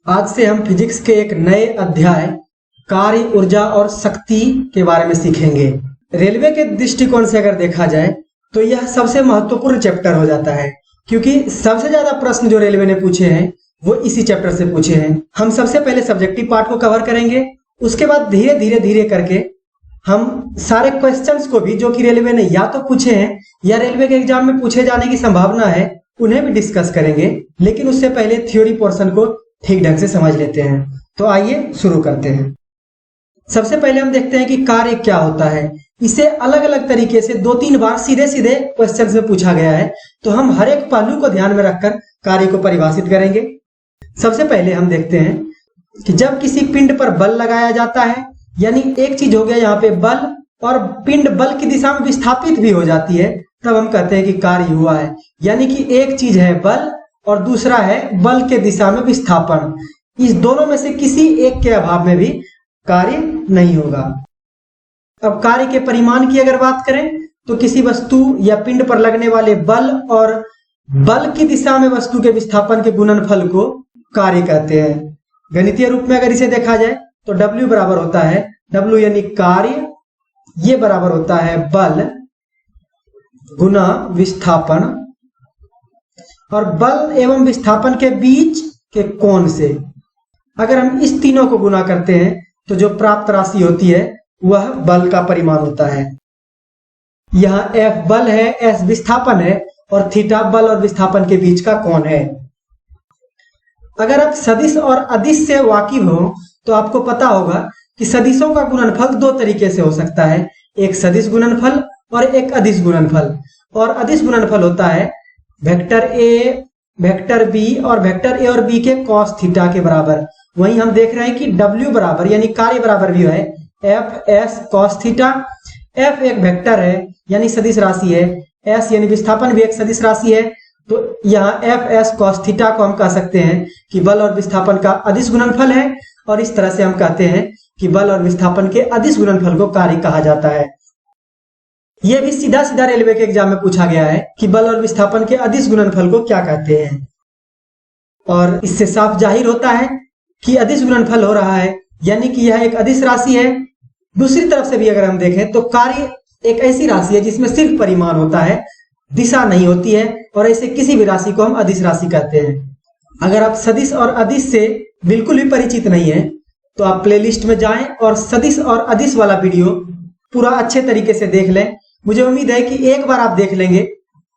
आज से हम फिजिक्स के एक नए अध्याय कार्य, ऊर्जा और शक्ति के बारे में सीखेंगे। रेलवे के दृष्टिकोण से अगर देखा जाए तो यह सबसे महत्वपूर्ण चैप्टर हो जाता है, क्योंकि सबसे ज्यादा प्रश्न जो रेलवे ने पूछे हैं वो इसी चैप्टर से पूछे हैं। हम सबसे पहले सब्जेक्टिव पार्ट को कवर करेंगे, उसके बाद धीरे धीरे करके हम सारे क्वेश्चंस को भी जो कि रेलवे ने या तो पूछे हैं या रेलवे के एग्जाम में पूछे जाने की संभावना है उन्हें भी डिस्कस करेंगे। लेकिन उससे पहले थ्योरी पोर्शन को ठीक ढंग से समझ लेते हैं। तो आइए शुरू करते हैं। सबसे पहले हम देखते हैं कि कार्य क्या होता है। इसे अलग अलग तरीके से 2-3 बार सीधे सीधे क्वेश्चन में पूछा गया है, तो हम हर एक पहलू को ध्यान में रखकर कार्य को परिभाषित करेंगे। सबसे पहले हम देखते हैं कि जब किसी पिंड पर बल लगाया जाता है, यानी एक चीज हो गया यहाँ पे बल, और पिंड बल की दिशा में विस्थापित भी हो जाती है, तब हम कहते हैं कि कार्य हुआ है। यानी कि एक चीज है बल और दूसरा है बल के दिशा में विस्थापन। इस दोनों में से किसी एक के अभाव में भी कार्य नहीं होगा। अब कार्य के परिमाण की अगर बात करें तो किसी वस्तु या पिंड पर लगने वाले बल और बल की दिशा में वस्तु के विस्थापन के गुणनफल को कार्य कहते हैं। गणितीय रूप में अगर इसे देखा जाए तो W बराबर होता है, W यानी कार्य, ये बराबर होता है बल गुना विस्थापन, और बल एवं विस्थापन के बीच के कोण से अगर हम इस तीनों को गुना करते हैं तो जो प्राप्त राशि होती है वह बल का परिमाण होता है। यहाँ F बल है, S विस्थापन है और थीटा बल और विस्थापन के बीच का कोण है। अगर आप सदिश और अदिश से वाकिफ हो तो आपको पता होगा कि सदिशों का गुणनफल 2 तरीके से हो सकता है, एक सदिश गुणनफल और एक अदिश गुणनफल। और अदिश गुणनफल होता है वेक्टर ए, वेक्टर बी और वेक्टर ए और बी के कॉस थीटा के बराबर। वहीं हम देख रहे हैं कि W बराबर यानी कार्य बराबर भी है F S cos theta. F एक वेक्टर है यानी सदिश राशि है, एस यानी विस्थापन भी एक सदिश राशि है, तो यहाँ एफ एस कॉस थीटा को हम कह सकते हैं कि बल और विस्थापन का अदिश गुणनफल है, और इस तरह से हम कहते हैं कि बल और विस्थापन के अदिश गुणनफल को कार्य कहा जाता है। यह भी सीधा सीधा रेलवे के एग्जाम में पूछा गया है कि बल और विस्थापन के अदिश गुणनफल को क्या कहते हैं, और इससे साफ जाहिर होता है कि अदिश गुणनफल हो रहा है, यानी कि यह एक अदिश राशि है। दूसरी तरफ से भी अगर हम देखें तो कार्य एक ऐसी राशि है जिसमें सिर्फ परिमाण होता है, दिशा नहीं होती है, और ऐसे किसी भी राशि को हम अदिश राशि कहते हैं। अगर आप सदिश और अदिश से बिल्कुल भी परिचित नहीं है तो आप प्लेलिस्ट में जाएं और सदिश और अदिश वाला वीडियो पूरा अच्छे तरीके से देख लें। मुझे उम्मीद है कि एक बार आप देख लेंगे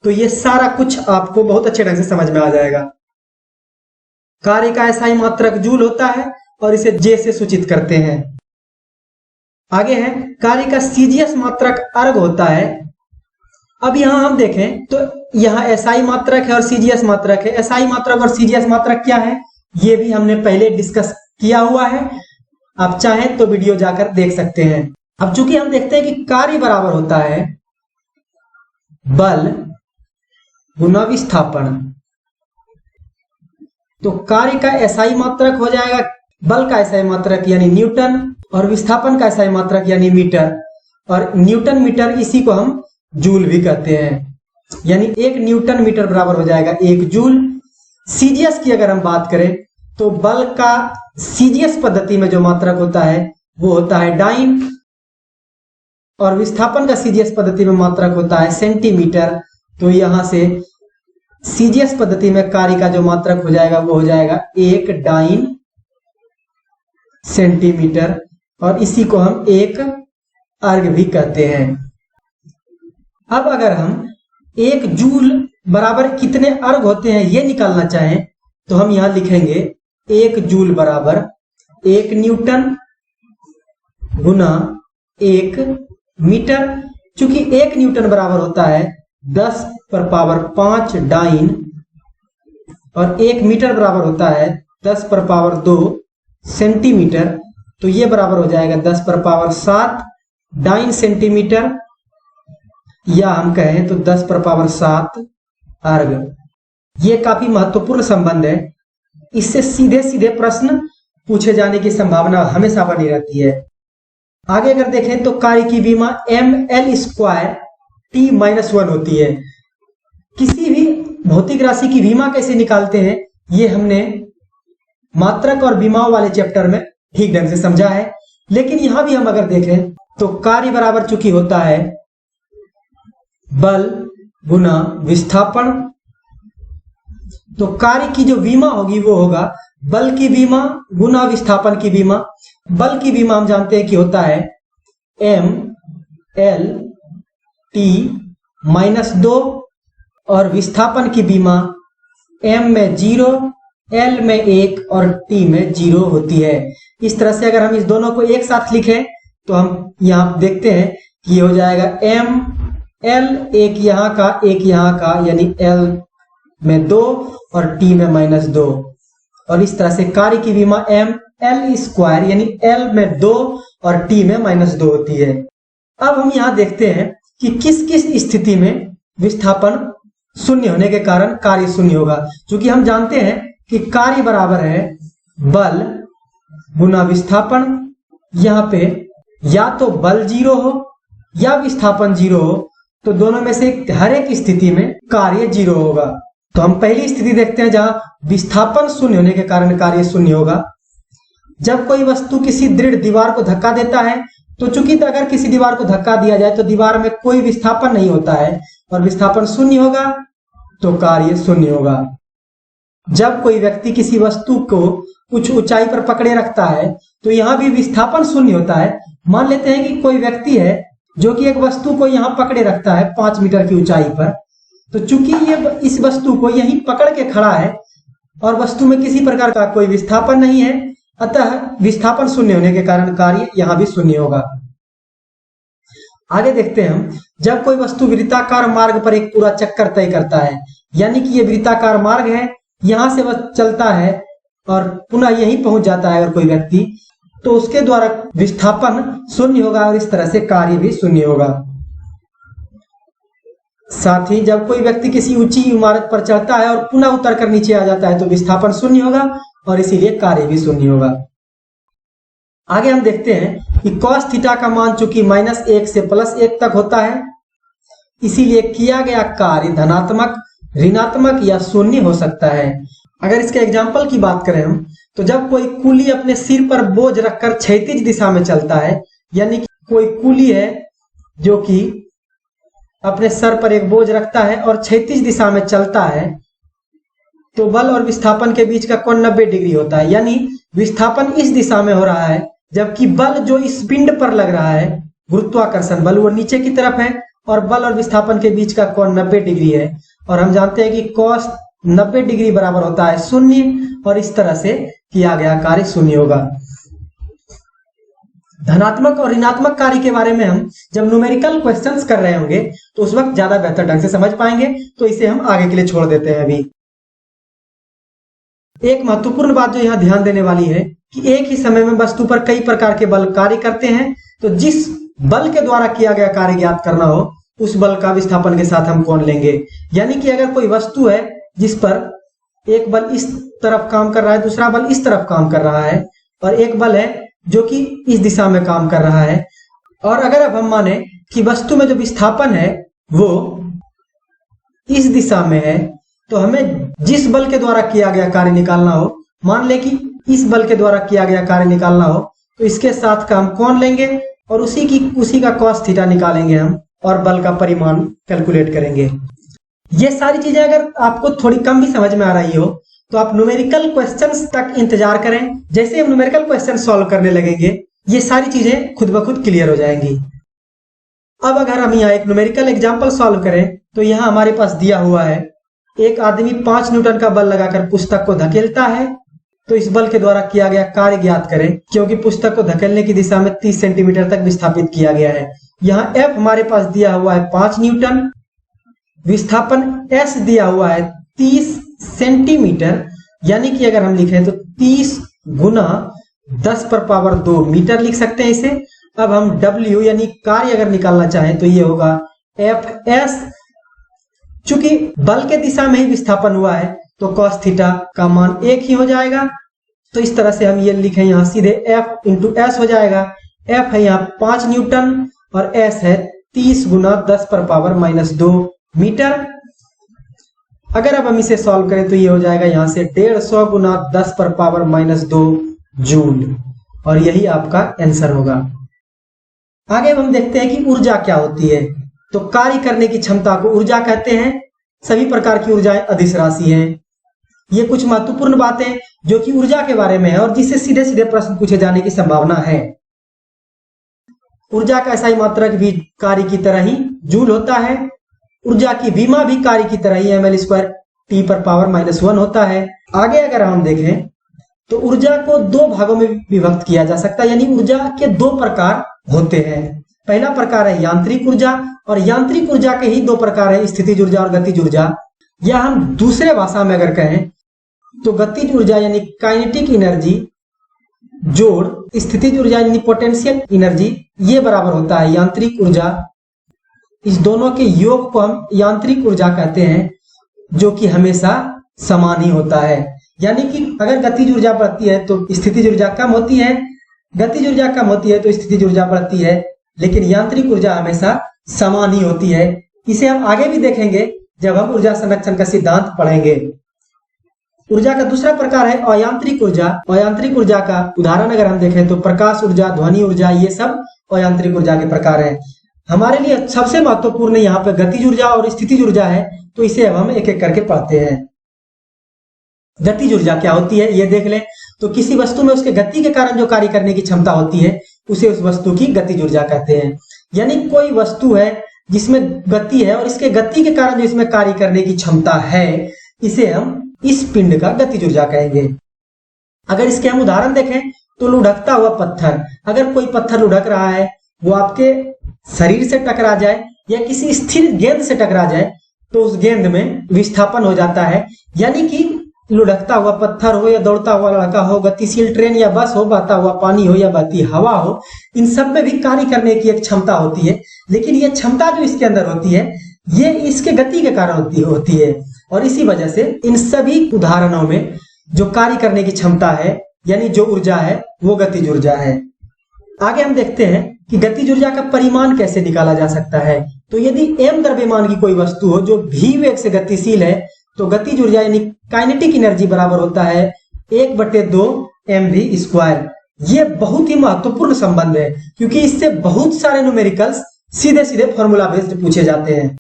तो ये सारा कुछ आपको बहुत अच्छे ढंग से समझ में आ जाएगा। कार्य का एसआई मात्रक जूल होता है और इसे जे से सूचित करते हैं। आगे है कार्य का सीजीएस मात्रक अर्ग होता है। अब यहां हम देखें तो यहाँ एसआई मात्रक है और सीजीएस मात्रक है। एसआई मात्रक और सीजीएस मात्रक क्या है ये भी हमने पहले डिस्कस किया हुआ है, आप चाहें तो वीडियो जाकर देख सकते हैं। अब चूंकि हम देखते हैं कि कार्य बराबर होता है बल गुना विस्थापन, तो कार्य का एसआई मात्रक हो जाएगा बल का एसआई मात्रक यानी न्यूटन, और विस्थापन का एसआई मात्रक यानी मीटर, और न्यूटन मीटर इसी को हम जूल भी कहते हैं, यानी 1 न्यूटन मीटर बराबर हो जाएगा 1 जूल। सीजीएस की अगर हम बात करें तो बल का सीजीएस पद्धति में जो मात्रक होता है वो होता है डाइन, और विस्थापन का सीजीएस पद्धति में मात्रक होता है सेंटीमीटर। तो यहां से सीजीएस पद्धति में कार्य का जो मात्रक हो जाएगा वो हो जाएगा 1 डाइन सेंटीमीटर, और इसी को हम 1 अर्ग भी कहते हैं। अब अगर हम 1 जूल बराबर कितने अर्ग होते हैं ये निकालना चाहें तो हम यहां लिखेंगे 1 जूल बराबर 1 न्यूटन गुना 1 मीटर। चूंकि 1 न्यूटन बराबर होता है 10 पर पावर 5 डाइन, और 1 मीटर बराबर होता है 10 पर पावर 2 सेंटीमीटर, तो ये बराबर हो जाएगा 10 पर पावर 7 डाइन सेंटीमीटर, या हम कहें तो 10 पर पावर 7 अर्ग। ये काफी महत्वपूर्ण संबंध है, इससे सीधे सीधे प्रश्न पूछे जाने की संभावना हमेशा बनी रहती है। आगे अगर देखें तो कार्य की विमा ml² t-1 होती है। किसी भी भौतिक राशि की विमा कैसे निकालते हैं ये हमने मात्रक और विमाओं वाले चैप्टर में ठीक ढंग से समझा है। लेकिन यहां भी हम अगर देखें तो कार्य बराबर चूंकि होता है बल गुना विस्थापन, तो कार्य की जो विमा होगी वो होगा बल की विमा गुना विस्थापन की विमा। बल की विमा हम जानते हैं कि होता है m l t -2 और विस्थापन की विमा m में 0 l में 1 और t में 0 होती है। इस तरह से अगर हम इस दोनों को एक साथ लिखें तो हम यहाँ देखते हैं कि ये हो जाएगा m l, एक यहाँ का एक यहाँ का, यानी l में 2 और t में -2, और इस तरह से कार्य की विमा m l स्क्वायर यानी l में 2 और t में -2 होती है। अब हम यहाँ देखते हैं कि किस किस स्थिति में विस्थापन शून्य होने के कारण कार्य शून्य होगा। क्योंकि हम जानते हैं कि कार्य बराबर है बल गुना विस्थापन। यहाँ पे या तो बल 0 हो या विस्थापन 0 हो, तो दोनों में से हर एक स्थिति में कार्य 0 होगा। तो हम पहली स्थिति देखते हैं जहां विस्थापन शून्य होने के कारण कार्य शून्य होगा। जब कोई वस्तु किसी दृढ़ दीवार को धक्का देता है, तो चूंकि अगर किसी दीवार को धक्का दिया जाए तो दीवार में कोई विस्थापन नहीं होता है और विस्थापन शून्य होगा, तो कार्य शून्य होगा। जब कोई व्यक्ति किसी वस्तु को कुछ ऊंचाई पर पकड़े रखता है, तो यहाँ भी विस्थापन शून्य होता है। मान लेते हैं कि कोई व्यक्ति है जो कि एक वस्तु को यहाँ पकड़े रखता है 5 मीटर की ऊंचाई पर, तो चूंकि ये इस वस्तु को यहीं पकड़ के खड़ा है और वस्तु में किसी प्रकार का कोई विस्थापन नहीं है, अतः विस्थापन शून्य होने के कारण कार्य यहाँ भी शून्य होगा। आगे देखते हैं हम, जब कोई वस्तु वृत्ताकार मार्ग पर एक पूरा चक्कर तय करता है, यानी कि ये वृत्ताकार मार्ग है, यहां से वह चलता है और पुनः यहीं पहुंच जाता है अगर कोई व्यक्ति, तो उसके द्वारा विस्थापन शून्य होगा और इस तरह से कार्य भी शून्य होगा। साथ ही जब कोई व्यक्ति किसी ऊंची इमारत पर चढ़ता है और पुनः उतर कर नीचे आ जाता है, तो विस्थापन शून्य होगा और इसीलिए कार्य भी शून्य होगा। आगे हम देखते हैं कि cos थीटा का मान चूंकि -1 से +1 तक होता है, इसीलिए किया गया कार्य धनात्मक, ऋणात्मक या शून्य हो सकता है। अगर इसके एग्जाम्पल की बात करें हम, तो जब कोई कूली अपने सिर पर बोझ रखकर क्षैतिज दिशा में चलता है, यानी कि कोई कूली है जो कि अपने सर पर एक बोझ रखता है और क्षैतिज दिशा में चलता है, तो बल और विस्थापन के बीच का कोण 90 डिग्री होता है। यानी विस्थापन इस दिशा में हो रहा है, जबकि बल जो इस पिंड पर लग रहा है, गुरुत्वाकर्षण बल, वो नीचे की तरफ है और बल और विस्थापन के बीच का कोण 90 डिग्री है। और हम जानते हैं कि cos 90 डिग्री बराबर होता है 0, और इस तरह से किया गया कार्य शून्य होगा। धनात्मक और ऋणात्मक कार्य के बारे में हम जब न्यूमेरिकल क्वेश्चंस कर रहे होंगे तो उस वक्त ज्यादा बेहतर ढंग से समझ पाएंगे, तो इसे हम आगे के लिए छोड़ देते हैं। अभी एक महत्वपूर्ण बात जो यहाँ ध्यान देने वाली है कि एक ही समय में वस्तु पर कई प्रकार के बल कार्य करते हैं, तो जिस बल के द्वारा किया गया कार्य ज्ञात करना हो, उस बल का विस्थापन के साथ हम कोण लेंगे। यानी कि अगर कोई वस्तु है जिस पर एक बल इस तरफ काम कर रहा है, दूसरा बल इस तरफ काम कर रहा है, और एक बल है जो कि इस दिशा में काम कर रहा है, और अगर अब हम माने कि वस्तु में जो विस्थापन है वो इस दिशा में है, तो हमें जिस बल के द्वारा किया गया कार्य निकालना हो, मान ले कि इस बल के द्वारा किया गया कार्य निकालना हो, तो इसके साथ का हम कोण लेंगे और उसी का cos थीटा निकालेंगे हम, और बल का परिमाण कैलकुलेट करेंगे। ये सारी चीजें अगर आपको थोड़ी कम भी समझ में आ रही हो, तो आप न्यूमेरिकल क्वेश्चंस तक इंतजार करें। जैसे हम न्यूमेरिकल क्वेश्चन सॉल्व करने लगेंगे, ये सारी चीजें खुद ब खुद क्लियर हो जाएंगी। अब अगर हम यहाँ एक न्यूमेरिकल एग्जाम्पल सॉल्व करें, तो यहाँ हमारे पास दिया हुआ है, एक आदमी 5 न्यूटन का बल लगाकर पुस्तक को धकेलता है, तो इस बल के द्वारा किया गया कार्य ज्ञात करें, क्योंकि पुस्तक को धकेलने की दिशा में 30 सेंटीमीटर तक विस्थापित किया गया है। यहाँ F हमारे पास दिया हुआ है 5 न्यूटन, विस्थापन S दिया हुआ है 30 सेंटीमीटर, यानी कि अगर हम लिखें तो 30 गुना 10⁻² मीटर लिख सकते हैं इसे। अब हम W यानी कार्य अगर निकालना चाहें तो ये होगा Fs। चूंकि बल के दिशा में ही विस्थापन हुआ है, तो cos थीटा का मान 1 ही हो जाएगा। तो इस तरह से हम ये लिखें, यहाँ सीधे F इंटू एस हो जाएगा। F है यहाँ 5 न्यूटन और S है 30 गुना 10⁻² मीटर। अगर अब हम इसे सॉल्व करें तो ये हो जाएगा यहाँ से 150 गुना 10⁻⁻2 जूल, और यही आपका आंसर होगा। आगे हम देखते हैं कि ऊर्जा क्या होती है। तो कार्य करने की क्षमता को ऊर्जा कहते हैं। सभी प्रकार की ऊर्जाएं अदिश राशि हैं। ये कुछ महत्वपूर्ण बातें जो कि ऊर्जा के बारे में है और जिससे सीधे सीधे प्रश्न पूछे जाने की संभावना है। ऊर्जा का ऐसा ही मात्रक भी कार्य की तरह ही जूल होता है। ऊर्जा की विमा भी कार्य की तरह ही ml² T⁻⁻1 होता है। आगे अगर हम देखें तो ऊर्जा को दो भागों में विभक्त किया जा सकता है, यानी ऊर्जा के दो प्रकार होते हैं। पहला प्रकार है यांत्रिक ऊर्जा, और यांत्रिक ऊर्जा के ही दो प्रकार है, स्थितिज ऊर्जा और गतिज ऊर्जा। या हम दूसरे भाषा में अगर कहें तो गतिज ऊर्जा यानी काइनेटिक एनर्जी जोड़ स्थितिज ऊर्जा यानी पोटेंशियल एनर्जी, ये बराबर होता है यांत्रिक ऊर्जा। इस दोनों के योग को हम यांत्रिक ऊर्जा कहते हैं, जो कि हमेशा समान ही होता है। यानी कि अगर गतिज ऊर्जा बढ़ती है तो स्थितिज ऊर्जा कम होती है, गतिज ऊर्जा कम होती है तो स्थितिज ऊर्जा बढ़ती है, लेकिन यांत्रिक ऊर्जा हमेशा समान ही होती है। इसे हम आगे भी देखेंगे जब हम ऊर्जा संरक्षण का सिद्धांत पढ़ेंगे। ऊर्जा का दूसरा प्रकार है अयांत्रिक ऊर्जा। अयांत्रिक ऊर्जा का उदाहरण अगर हम देखें तो प्रकाश ऊर्जा, ध्वनि ऊर्जा, ये सब अयांत्रिक ऊर्जा के प्रकार है। हमारे लिए सबसे महत्वपूर्ण यहाँ पे गतिज ऊर्जा और स्थितिज ऊर्जा है, तो इसे हम एक एक करके पढ़ते हैं। गतिज ऊर्जा क्या होती है ये देख लें। तो किसी वस्तु में उसके गति के कारण जो कार्य करने की क्षमता होती है उसे उस वस्तु की गतिज ऊर्जा कहते हैं। यानी कोई वस्तु है जिसमें गति है और इसके गति के कारण जो इसमें कार्य करने की क्षमता है, इसे हम इस पिंड का गतिज ऊर्जा कहेंगे। अगर इसके हम उदाहरण देखें तो लुढ़कता हुआ पत्थर, अगर कोई पत्थर लुढ़क रहा है, वो आपके शरीर से टकरा जाए या किसी स्थिर गेंद से टकरा जाए तो उस गेंद में विस्थापन हो जाता है। यानी कि लुढ़कता हुआ पत्थर हो या दौड़ता हुआ लड़का हो, गतिशील ट्रेन या बस हो, बहता हुआ पानी हो या बहती हवा हो, इन सब में भी कार्य करने की एक क्षमता होती है। लेकिन ये क्षमता जो इसके अंदर होती है ये इसके गति के कारण होती है, और इसी वजह से इन सभी उदाहरणों में जो कार्य करने की क्षमता है यानी जो ऊर्जा है वो गतिज ऊर्जा है। आगे हम देखते हैं कि गतिज ऊर्जा का परिमाण कैसे निकाला जा सकता है। तो यदि m द्रव्यमान की कोई वस्तु हो जो v वेग से गतिशील है तो गतिज ऊर्जा यानी काइनेटिक एनर्जी बराबर होता है 1/2 mv²। ये बहुत ही महत्वपूर्ण संबंध है क्योंकि इससे बहुत सारे न्यूमेरिकल्स सीधे सीधे फॉर्मूला बेस्ड पूछे जाते हैं।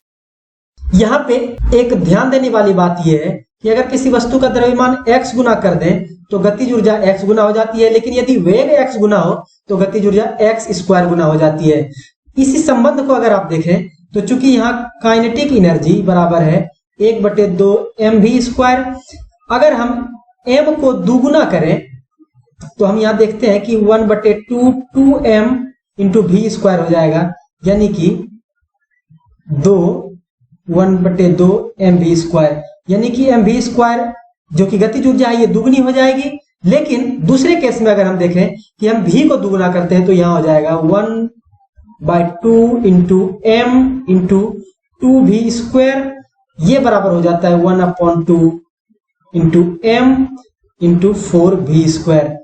यहाँ पे एक ध्यान देने वाली बात यह है कि अगर किसी वस्तु का द्रव्यमान x गुना कर दें तो गतिज ऊर्जा x गुना हो जाती है, लेकिन यदि वेग x गुना हो तो गतिज ऊर्जा x² गुना हो जाती है। इसी संबंध को अगर आप देखें तो चूंकि यहाँ काइनेटिक एनर्जी बराबर है 1/2 mv², अगर हम m को दुगुना करें तो हम यहाँ देखते हैं कि 1/2 2m × v² हो जाएगा, यानी कि 1/2 mv², यानी कि mv² जो कि गतिज ऊर्जा है ये दुगनी हो जाएगी। लेकिन दूसरे केस में अगर हम देखें कि हम v को दुगुना करते हैं तो यहाँ हो जाएगा 1/2 × m × 2v², ये बराबर हो जाता है 1/2 × m × 4v²।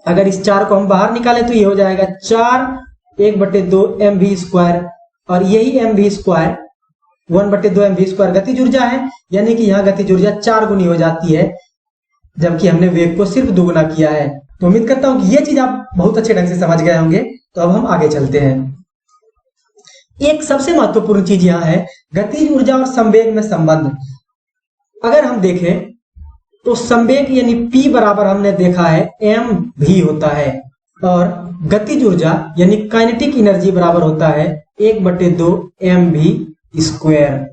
अगर इस 4 को हम बाहर निकालें तो ये हो जाएगा 4 1/2 mv², और यही mv² 1/2 mv² गतिज ऊर्जा है, यानी कि यहाँ गतिज ऊर्जा 4 गुनी हो जाती है जबकि हमने वेग को सिर्फ दुगुना किया है। तो उम्मीद करता हूं कि ये चीज आप बहुत अच्छे ढंग से समझ गए होंगे। तो अब हम आगे चलते हैं। एक सबसे महत्वपूर्ण चीज यहाँ है गतिज ऊर्जा और संवेग में संबंध। अगर हम देखें तो संवेग यानी P बराबर हमने देखा है mv होता है, और गतिज ऊर्जा यानी काइनेटिक एनर्जी बराबर होता है 1/2 mv²।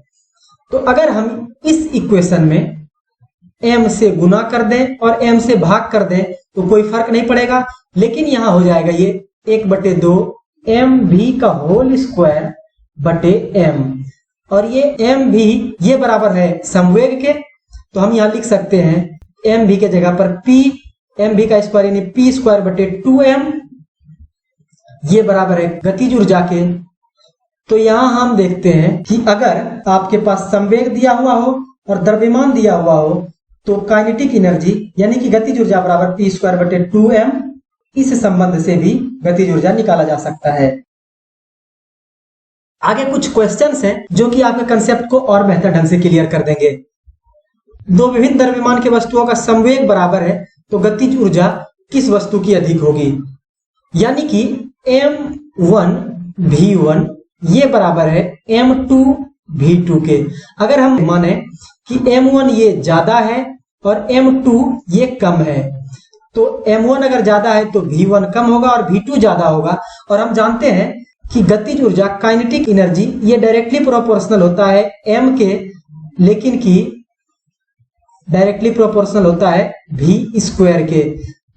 तो अगर हम इस इक्वेशन में m से गुना कर दें और m से भाग कर दें तो कोई फर्क नहीं पड़ेगा, लेकिन यहां हो जाएगा ये 1/2 mv²/m, और ये mv ये बराबर है संवेग के। तो हम यहां लिख सकते हैं mv के जगह पर p, mv का स्क्वायर यानी p²/2m, ये बराबर है गतिज ऊर्जा के। तो यहां हम देखते हैं कि अगर आपके पास संवेग दिया हुआ हो और द्रव्यमान दिया हुआ हो तो काइनेटिक एनर्जी यानी कि गतिज ऊर्जा बराबर p²/2m, इस संबंध से भी गतिज ऊर्जा निकाला जा सकता है। आगे कुछ क्वेश्चंस हैं जो कि आपके कंसेप्ट को और बेहतर ढंग से क्लियर कर देंगे। दो विभिन्न द्रव्यमान के वस्तुओं का संवेग बराबर है तो गतिज ऊर्जा किस वस्तु की अधिक होगी? यानी कि m1 v1 ये बराबर है m2 v2 के। अगर हम माने कि m1 ये ज्यादा है और m2 ये कम है, तो m1 अगर ज्यादा है तो v1 कम होगा और v2 ज्यादा होगा। और हम जानते हैं कि गतिज ऊर्जा काइनेटिक एनर्जी ये डायरेक्टली प्रोपोर्शनल होता है m के, लेकिन कि डायरेक्टली प्रोपोर्शनल होता है v स्क्वायर के।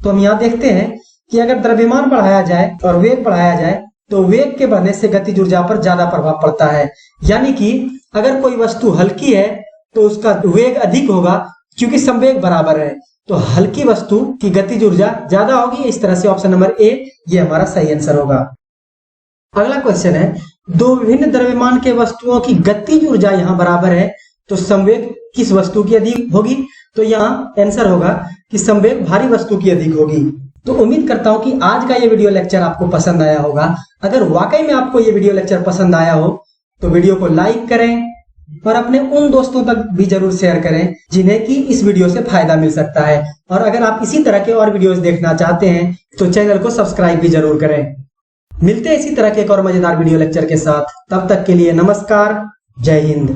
तो हम यहाँ देखते हैं कि अगर द्रव्यमान बढ़ाया जाए और वेग बढ़ाया जाए तो वेग के बढ़ने से गतिज ऊर्जा पर ज्यादा प्रभाव पड़ता है। यानी कि अगर कोई वस्तु हल्की है तो उसका वेग अधिक होगा क्योंकि संवेग बराबर है, तो हल्की वस्तु की गतिज ऊर्जा ज्यादा होगी। इस तरह से ऑप्शन नंबर ए ये हमारा सही आंसर होगा। अगला क्वेश्चन है, दो विभिन्न द्रव्यमान के वस्तुओं की गतिज ऊर्जा यहाँ बराबर है तो संवेग किस वस्तु की अधिक होगी? तो यहाँ आंसर होगा कि संवेग भारी वस्तु की अधिक होगी। तो उम्मीद करता हूं कि आज का ये वीडियो लेक्चर आपको पसंद आया होगा। अगर वाकई में आपको ये वीडियो लेक्चर पसंद आया हो तो वीडियो को लाइक करें और अपने उन दोस्तों तक भी जरूर शेयर करें जिन्हें कि इस वीडियो से फायदा मिल सकता है। और अगर आप इसी तरह के और वीडियोस देखना चाहते हैं तो चैनल को सब्सक्राइब भी जरूर करें। मिलते हैं इसी तरह के एक और मजेदार वीडियो लेक्चर के साथ। तब तक के लिए नमस्कार, जय हिंद।